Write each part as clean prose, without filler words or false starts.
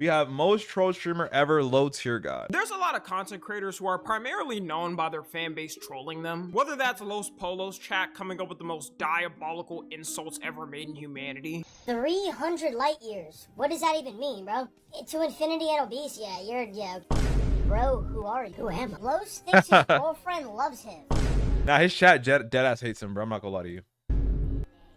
We have most troll streamer ever, LowTierGod. There's a lot of content creators who are primarily known by their fan base trolling them. Whether that's Los Polos chat coming up with the most diabolical insults ever made in humanity. 300 light years. What does that even mean, bro? To infinity and obese, yeah. Bro, wwho are you? Who am I? Los thinks his girlfriend loves him. Nah, his chat deadass hates him, bro. I'm not gonna lie to you.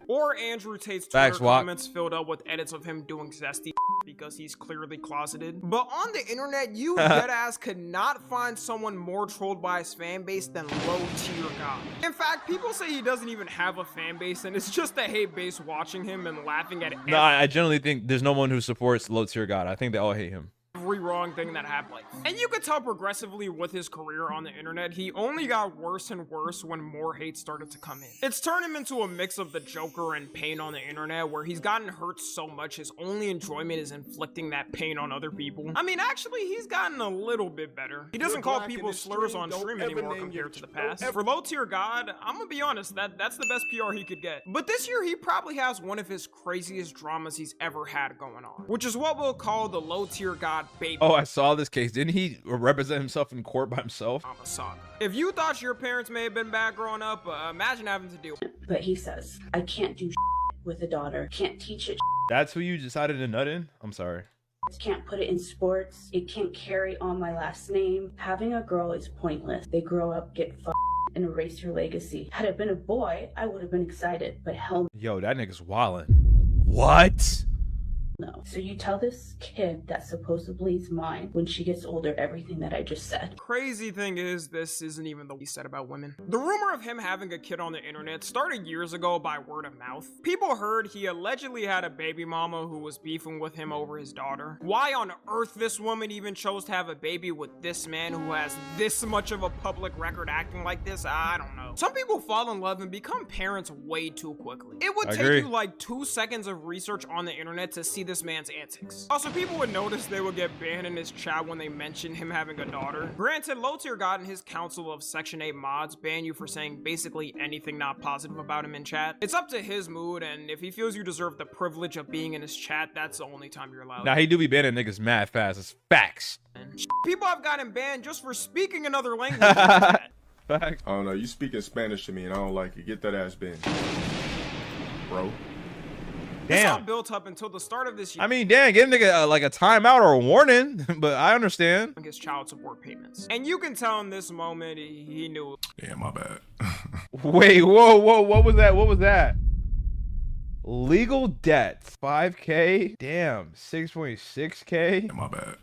Or Andrew Tate's Facts, Twitter comments filled up with edits of him doing zesty because he's clearly closeted. But on the internet, you deadass could not find someone more trolled by his fan base than LowTierGod. In fact, people say he doesn't even have a fan base and it's just a hate base watching him and laughing at No, I generally think there's no one who supports LowTierGod. I think they all hate him. every wrong thing that happened. And you could tell progressively with his career on the internet, he only got worse and worse when more hate started to come in. It's turned him into a mix of the Joker and pain on the internet, where he's gotten hurt so much his only enjoyment is inflicting that pain on other people. I mean, actually, he's gotten a little bit better. He doesn't call people slurs on stream anymore compared to the past. For LowTierGod, I'm gonna be honest, that's the best PR he could get. But this year, he probably has one of his craziest dramas he's ever had going on, which is what we'll call the LowTierGod baby. Oh, I saw this case. Didn't he represent himself in court by himself? If you thought your parents may have been bad growing up, imagine having to deal. But he says, I can't do with a daughter, can't teach it. That's who you decided to nut in? I'm sorry. Can't put it in sports. It can't carry on my last name. Having a girl is pointless. They grow up, get fucked, and erase your legacy. Had it been a boy, I would have been excited, but hell Yo, that nigga's wildin'. What? no. So you tell this kid that supposedly is mine when she gets older everything that I just said. Crazy thing is, this isn't even the least said about women. The rumor of him having a kid on the internet started years ago by word of mouth. People heard he allegedly had a baby mama who was beefing with him over his daughter. Why on earth this woman even chose to have a baby with this man who has this much of a public record acting like this, I don't know. Some people fall in love and become parents way too quickly. It would take you like 2 seconds of research on the internet to see this man's antics. Also, people would notice they would get banned in his chat when they mention him having a daughter. Granted, LowTierGod and his council of Section 8 mods ban you for saying basically anything not positive about him in chat. It's up to his mood, and if he feels you deserve the privilege of being in his chat, that's the only time you're allowed. Now, he do be banning niggas mad fast. It's facts. People have gotten banned just for speaking another language. Facts. I don't know, you speaking Spanish to me and I don't like it. Get that ass banned, bro. This all Damn. built up until the start of this year. I mean, damn, give a nigga like a timeout or a warning, but I understand. His child support payments. And you can tell in this moment he knew. Yeah, my bad. Wait, whoa, what was that? What was that? Legal debt, 5K. Damn, 6.6K. Yeah, my bad.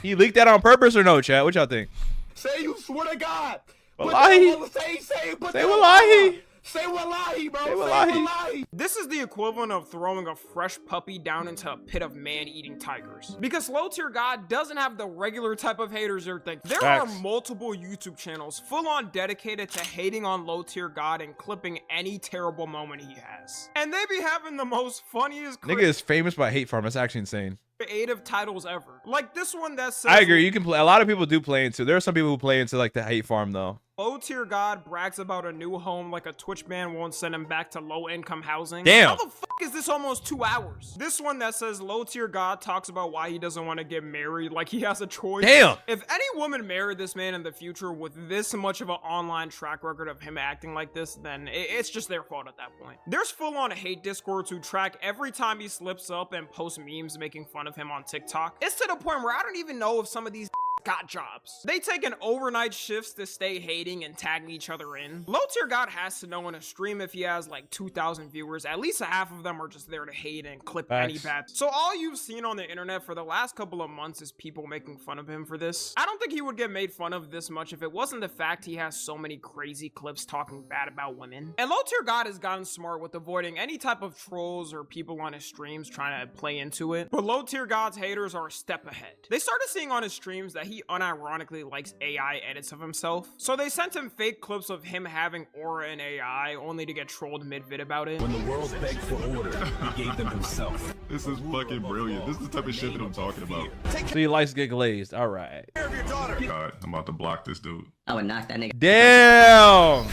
He leaked that on purpose or no, chat? What y'all think? Say you swear to God. Wallahi. Say Wallahi. Say wallahi, bro. Say wallahi. Wallahi. This is the equivalent of throwing a fresh puppy down into a pit of man-eating tigers. Because LowTierGod doesn't have the regular type of haters you're thinking. There are multiple YouTube channels full-on dedicated to hating on LowTierGod and clipping any terrible moment he has. And they be having the most funniest Nigga is famous by hate farm. That's actually insane. creative titles ever. Like this one that says— I agree. You can play. A lot of people do play into. There are some people who play into like the hate farm though. LowTierGod brags about a new home like a Twitch ban won't send him back to low-income housing. Damn. How the fuck is this almost 2 hours? This one that says LowTierGod talks about why he doesn't want to get married, like he has a choice. Damn. If any woman married this man in the future with this much of an online track record of him acting like this, then it's just their fault at that point. There's full-on hate discords who track every time he slips up and post memes making fun of him on TikTok. It's to the point where I don't even know if some of these got jobs. They take an overnight shifts to stay hating and tagging each other in. LowTierGod has to know in a stream if he has like 2,000 viewers, at least a half of them are just there to hate and clip any bad. So all you've seen on the internet for the last couple of months is people making fun of him for this. I don't think he would get made fun of this much if it wasn't the fact he has so many crazy clips talking bad about women. And LowTierGod has gotten smart with avoiding any type of trolls or people on his streams trying to play into it. But LowTierGod's haters are a step ahead. They started seeing on his streams that he unironically likes AI edits of himself. So they sent him fake clips of him having aura and AI only to get trolled mid-vid about it. When the world begged for order, he gave them himself. This is fucking brilliant. This is the type of shit that I'm talking about. So your lights get glazed. All right. God, I'm about to block this dude. I would knock that nigga. Damn.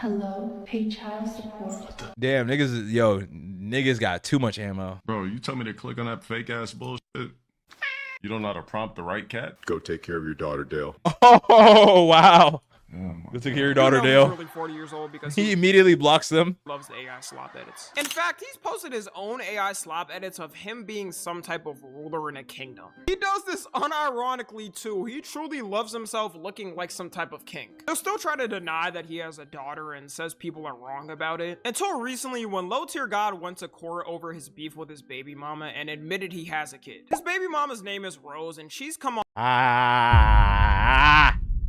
Hello, pay child support. Damn, niggas got too much ammo. Bro, you tell me to click on that fake ass bullshit. You don't know how to prompt the right cat? Go take care of your daughter, Dale. Oh, wow. Go take care of your You daughter, know he's Dale. really 40 years old because He immediately blocks them. loves the AI slop edits. In fact, he's posted his own AI slop edits of him being some type of ruler in a kingdom. He does this unironically too. He truly loves himself looking like some type of king. He'll still try to deny that he has a daughter and says people are wrong about it. Until recently, when LowTierGod went to court over his beef with his baby mama and admitted he has a kid. His baby mama's name is Rose, and she's come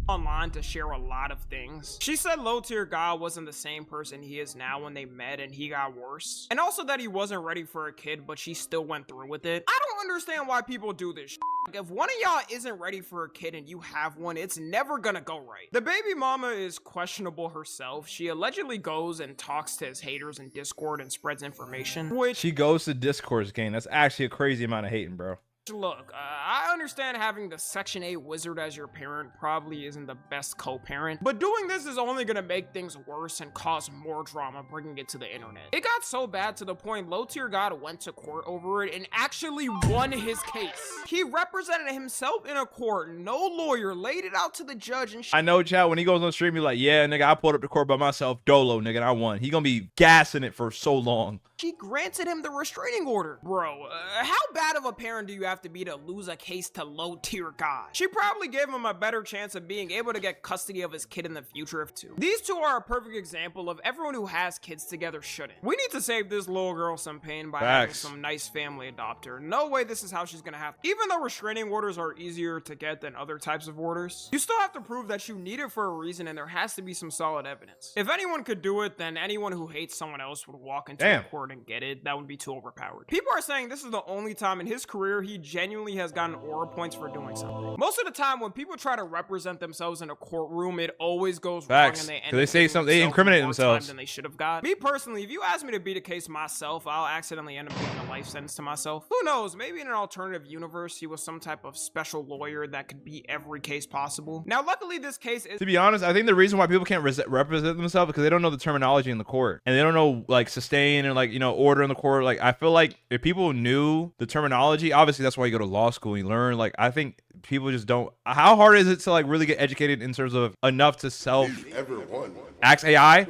online to share a lot of things. She said LowTierGod wasn't the same person he is now when they met and he got worse. And also that he wasn't ready for a kid, but she still went through with it. I don't understand why people do this shit. Like, if one of y'all isn't ready for a kid and you have one, it's never gonna go right. The baby mama is questionable herself. She allegedly goes and talks to his haters in Discord and spreads information, which She goes to Discord's game. That's actually a crazy amount of hating, bro. look, I understand having the Section 8 wizard as your parent probably isn't the best co-parent, but doing this is only gonna make things worse and cause more drama bringing it to the internet. It got so bad to the point LowTierGod went to court over it and actually won his case. He represented himself in a court, no lawyer, laid it out to the judge, and I know, chat, when he goes on stream, he's like, yeah, nigga, I pulled up the court by myself, dolo, nigga, and I won. He gonna be gassing it for so long. she granted him the restraining order. Bro, how bad of a parent do you have to be to lose a case to LowTierGod? She probably gave him a better chance of being able to get custody of his kid in the future if too. These two are a perfect example of everyone who has kids together shouldn't. We need to save this little girl some pain by having Facts. some nice family adopt her. No way this is how she's gonna have. Even though restraining orders are easier to get than other types of orders, you still have to prove that you need it for a reason and there has to be some solid evidence. If anyone could do it, then anyone who hates someone else would walk into a court and get it. That would be too overpowered. People are saying this is the only time in his career he genuinely has gotten aura points for doing something. Most of the time when people try to represent themselves in a courtroom, it always goes Facts. wrong and they end 'Cause they up say giving something- they themselves incriminate more themselves. time than they should have got. Me personally, if you ask me to beat a case myself, I'll accidentally end up giving a life sentence to myself. Who knows? Maybe in an alternative universe, he was some type of special lawyer that could beat every case possible. Now, luckily, this case is To be honest, I think the reason why people can't represent themselves is because they don't know the terminology in the court. And they don't know, like, sustain and, like, you know, order in the court. Like, I feel like if people knew the terminology, obviously that's why you go to law school and you learn. Like, I think people just don't. How hard is it to, like, really get educated in terms of enough to self Ever won? ask AI?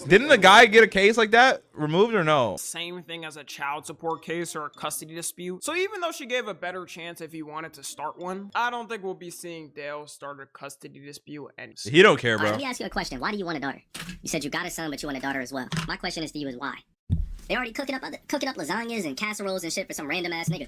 Didn't the guy get a case like that removed or no? same thing as a child support case or a custody dispute. So even though she gave a better chance if he wanted to start one, I don't think we'll be seeing Dale start a custody dispute and He don't care, bro. Let me ask you a question. Why do you want a daughter? You said you got a son, but you want a daughter as well. My question is to you is why? They already cooking up lasagnas and casseroles and shit for some random ass nigga.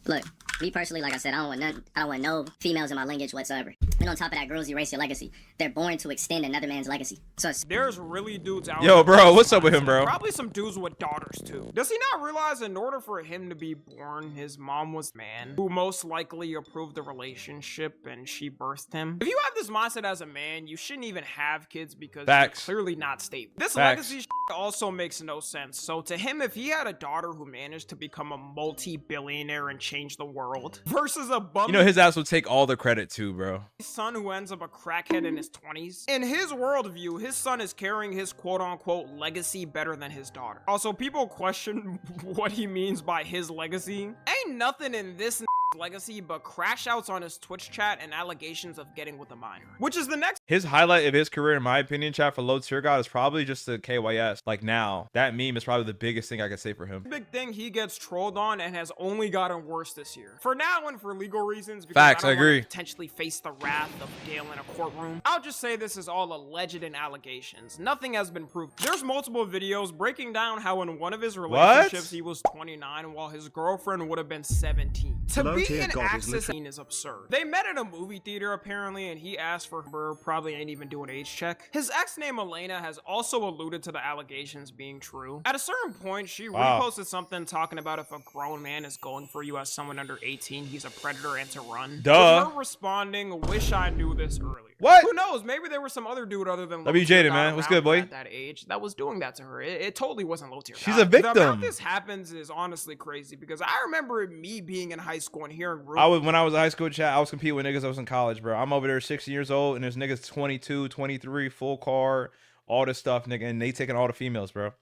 Look, me personally, like I said, I don't want no females in my lineage whatsoever. And on top of that, girls erase your legacy. They're born to extend another man's legacy. So there's really dudes out Yo, there bro, with what's up with mindset. him, bro? Probably some dudes with daughters too. Does he not realize in order for him to be born, his mom was a man who most likely approved the relationship and she birthed him? If you have this mindset as a man, you shouldn't even have kids because Facts. you're clearly not stable. This Facts. legacy also makes no sense. So to him, if he had a daughter who managed to become a multi-billionaire and change the world versus a bum You know, his ass would take all the credit too, bro. son who ends up a crackhead in his 20s. In his worldview, his son is carrying his quote-unquote legacy better than his daughter. Also, people question what he means by his legacy. Ain't nothing in this legacy but crash outs on his Twitch chat and allegations of getting with a minor, which is the next His highlight of his career, in my opinion, chat, for LowTierGod is probably just the KYS. Like, now, that meme is probably the biggest thing I could say for him. big thing he gets trolled on and has only gotten worse this year. For now and for legal reasons, because Facts, I I don't wanna agree. potentially face the wrath of Dale in a courtroom. I'll just say this is all alleged and allegations. Nothing has been proved. There's multiple videos breaking down how in one of his relationships he was 29 while his girlfriend would have been 17. To be an access scene is absurd. They met at a movie theater apparently and he asked for her, probably ain't even do an age check. His ex named Elena has also alluded to the allegations being true. At a certain point, she reposted something talking about if a grown man is going for you as someone under 18, he's a predator and to run. Duh. With her responding, wish I knew this earlier. What? Who knows? Maybe there was some other dude other than W. LowTierGod Jaden, man. What's around good, boy? At that age that was doing that to her. It totally wasn't LowTierGod. She's a victim. The amount this happens is honestly crazy because I remember me being in high school and hearing When I was in high school, chat, I was competing with niggas. I was in college, bro. I'm over there 16 years old, and there's niggas 22, 23, full car, all this stuff, nigga, and they taking all the females, bro.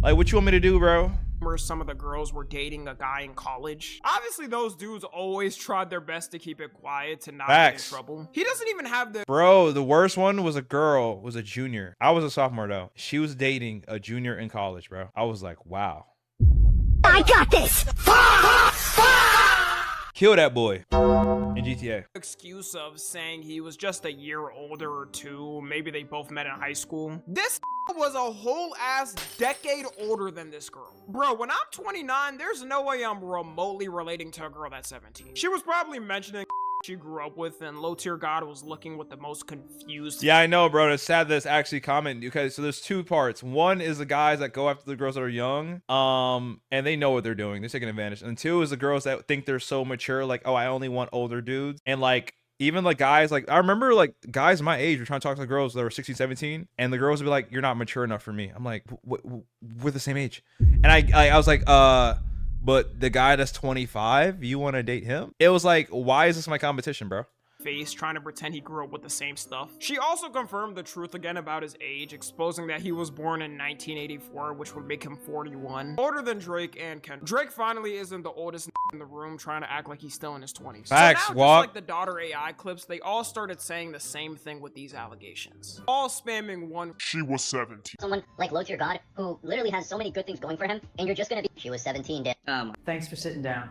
Like, what you want me to do, bro? Where some of the girls were dating a guy in college. Obviously, those dudes always tried their best to keep it quiet to not get in trouble. He doesn't even have the— Bro, the worst one was a girl, was a junior. I was a sophomore though. She was dating a junior in college, bro. I was like, wow. I got this. Kill that boy in GTA. excuse of saying he was just a year older or two. Maybe they both met in high school. This was a whole ass decade older than this girl. Bro, when I'm 29, there's no way I'm remotely relating to a girl that's 17. She was probably mentioning she grew up with, and LowTierGod was looking with the most confused. Yeah, I know, bro. It's sad that it's actually common. Okay, so there's two parts. One is the guys that go after the girls that are young, and they know what they're doing. They're taking advantage. And two is the girls that think they're so mature, like, oh, I only want older dudes. And like, even like guys, like I remember like guys my age were trying to talk to the girls that were 16, 17, and the girls would be like, you're not mature enough for me. I'm like, we're the same age. And I was like, but the guy that's 25, you want to date him? It was like, why is this my competition, bro? Face trying to pretend he grew up with the same stuff. She also confirmed the truth again about his age, exposing that he was born in 1984, which would make him 41. Older than Drake and Kendrick. Drake finally isn't the oldest in the room, trying to act like he's still in his 20s. Facts, so now, Walk. just like the daughter AI clips, they all started saying the same thing with these allegations. All spamming one. She was 17. Someone like LowTierGod, who literally has so many good things going for him, and you're just gonna be— She was 17, did. Thanks for sitting down.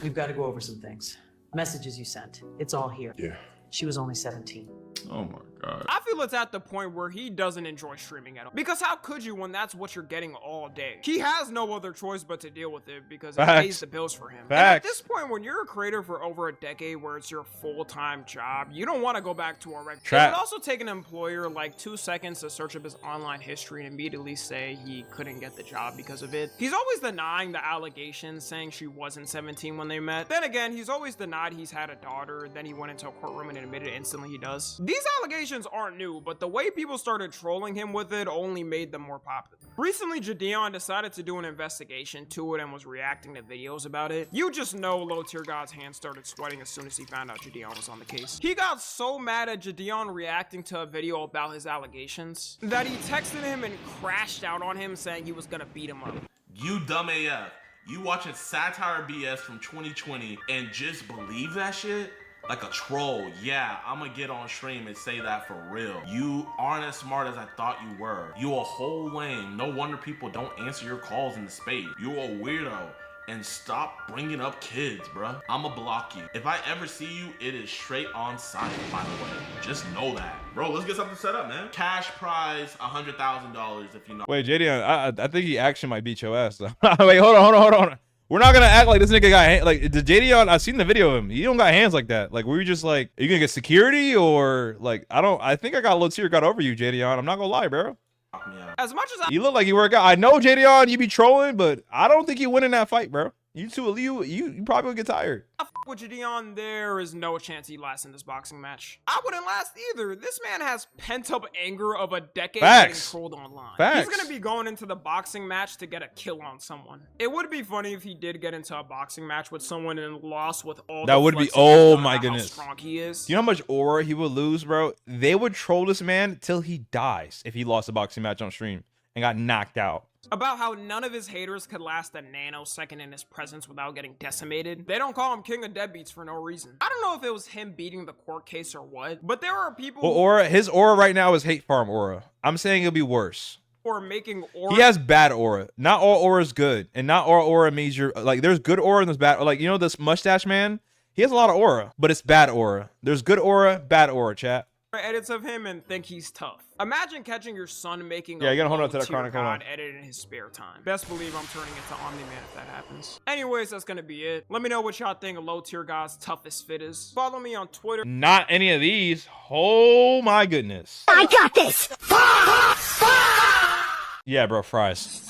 We've got to go over some things. Messages you sent. It's all here. Yeah. She was only 17. Oh my god. I feel it's at the point where he doesn't enjoy streaming at all. Because how could you when that's what you're getting all day? He has no other choice but to deal with it because it pays the bills for him. And at this point, when you're a creator for over a decade where it's your full-time job, you don't want to go back to a regular. It would also take an employer like 2 seconds to search up his online history and immediately say he couldn't get the job because of it. He's always denying the allegations, saying she wasn't 17 when they met. Then again, he's always denied he's had a daughter. Then he went into a courtroom and admitted instantly he does. These allegations aren't new, but the way people started trolling him with it only made them more popular. Recently, Jadion decided to do an investigation to it and was reacting to videos about it. You just know LowTierGod's hands started sweating as soon as he found out Jadion was on the case. He got so mad at Jadion reacting to a video about his allegations that he texted him and crashed out on him, saying he was gonna beat him up. You dumb AF. You watching satire BS from 2020 and just believe that shit? Like a troll. Yeah, I'm gonna get on stream and say that for real. You aren't as smart as I thought you were. You a whole lame. No wonder people don't answer your calls in the space. You a weirdo. And stop bringing up kids, bruh. I'ma block you. If I ever see you, it is straight on sight, by the way. Just know that. Bro, let's get something set up, man. Cash prize, $100,000 if you know. Wait, JD, I think he actually might beat your ass though. Wait, hold on. We're not gonna act like this nigga got like the JD. I've seen the video of him. He don't got hands like that. Like, we were just like, are you gonna get security or like? I think I got LowTierGod over you, JD. I'm not gonna lie, bro. As much as You look like you work out. I know, JD, you be trolling, but I don't think you win in that fight, bro. You probably would get tired. with Jadion, there is no chance he lasts in this boxing match. I wouldn't last either. This man has pent-up anger of a decade getting trolled online. He's gonna be going into the boxing match to get a kill on someone. It would be funny if he did get into a boxing match with someone and lost with all that the would be, flexing oh my how goodness. strong he is. Do you know how much aura he would lose, bro? They would troll this man till he dies if he lost a boxing match on stream and got knocked out. About how none of his haters could last a nanosecond in his presence without getting decimated. They don't call him king of deadbeats for no reason. I don't know if it was him beating the court case or what, but there are people Well, his aura right now is hate farm aura. I'm saying it'll be worse. who are making aura. He has bad aura. Not all aura is good, and not all aura means you're like, there's good aura and there's bad. Like, you know, this mustache man, he has a lot of aura, but it's bad aura. There's good aura, bad aura, chat. Edits of him and think he's tough. Imagine catching your son making Yeah, a you gotta hold on to that LowTierGod chronic, hold on. edit in his spare time. Best believe I'm turning into Omni-Man if that happens. Anyways, that's gonna be it. Let me know what y'all think of LowTierGod's toughest fit is. Follow me on Twitter. Not any of these. Oh my goodness. I got this! Yeah, bro, fries.